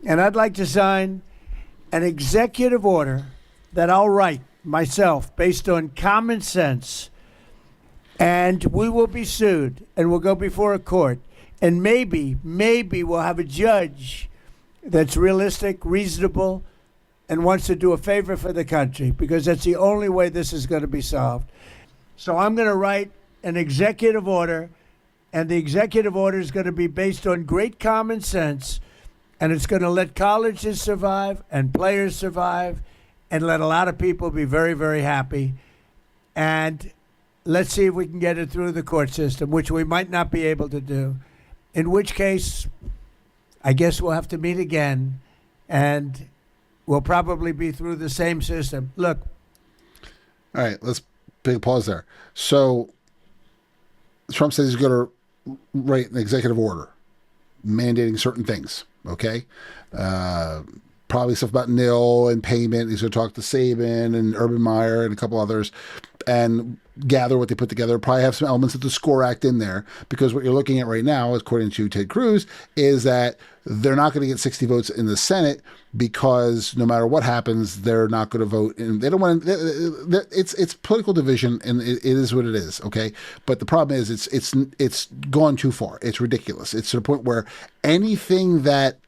And I'd like to sign an executive order that I'll write myself based on common sense. And we will be sued and we'll go before a court. And maybe we'll have a judge that's realistic, reasonable, and wants to do a favor for the country, because that's the only way this is going to be solved. So I'm going to write an executive order, and the executive order is going to be based on great common sense, and it's going to let colleges survive and players survive and let a lot of people be very, very happy. And let's see if we can get it through the court system, which we might not be able to do, in which case I guess we'll have to meet again, and we'll probably be through the same system. Look. All right, let's take a pause there. So Trump says he's going to write an executive order mandating certain things, okay? Probably stuff about nil and payment. He's going to talk to Saban and Urban Meyer and a couple others and gather what they put together. Probably have some elements of the SCORE Act in there, because what you're looking at right now, according to Ted Cruz, is that they're not going to get 60 votes in the Senate, because no matter what happens, they're not going to vote. And they don't want to, it's political division, and it is what it is, okay? But the problem is it's gone too far. It's ridiculous. It's to the point where anything that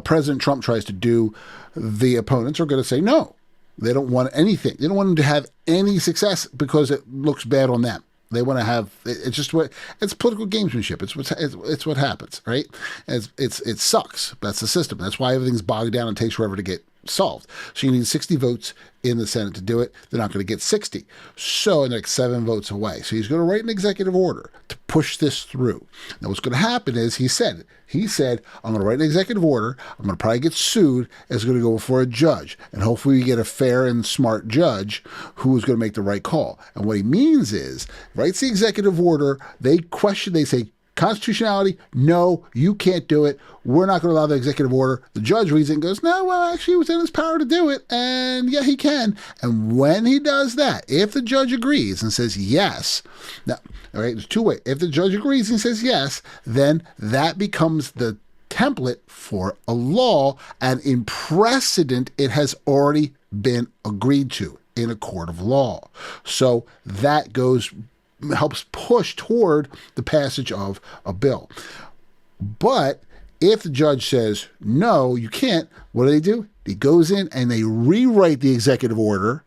President Trump tries to do, the opponents are going to say no. They don't want anything. They don't want him to have any success because it looks bad on them. They want to have, it's just what, it's political gamesmanship. It's what happens, right? It sucks. That's the system. That's why everything's bogged down and takes forever to get solved. So you need 60 votes in the Senate to do it. They're not going to get 60. So they're like 7 votes away. So he's going to write an executive order to push this through. Now what's going to happen is he said, I'm going to write an executive order. I'm going to probably get sued. It's going to go before a judge. And hopefully we get a fair and smart judge who is going to make the right call. And what he means is, writes the executive order. They say, constitutionality, no, you can't do it. We're not going to allow the executive order. The judge reads it and goes, no, well, actually, it was in his power to do it. And yeah, he can. And when he does that, if the judge agrees and says yes, now, all right, there's 2 ways. If the judge agrees and says yes, then that becomes the template for a law. And in precedent, it has already been agreed to in a court of law. So that helps push toward the passage of a bill. But if the judge says, no, you can't, what do? He goes in and they rewrite the executive order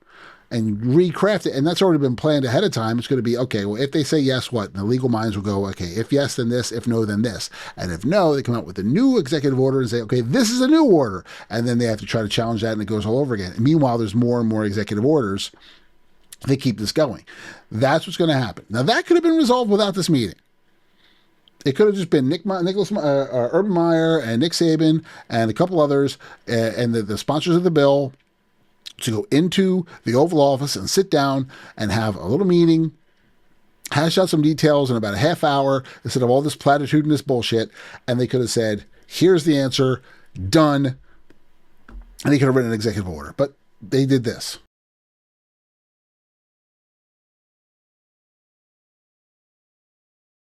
and recraft it. And that's already been planned ahead of time. It's going to be, okay, well, if they say yes, what? And the legal minds will go, okay, if yes, then this, if no, then this. And if no, they come out with a new executive order and say, okay, this is a new order. And then they have to try to challenge that, and it goes all over again. And meanwhile, there's more and more executive orders. They keep this going. That's what's going to happen. Now, that could have been resolved without this meeting. It could have just been Urban Meyer and Nick Saban and a couple others and the sponsors of the bill to go into the Oval Office and sit down and have a little meeting, hash out some details in about a half hour instead of all this platitudinous bullshit. And they could have said, here's the answer, done. And they could have written an executive order. But they did this.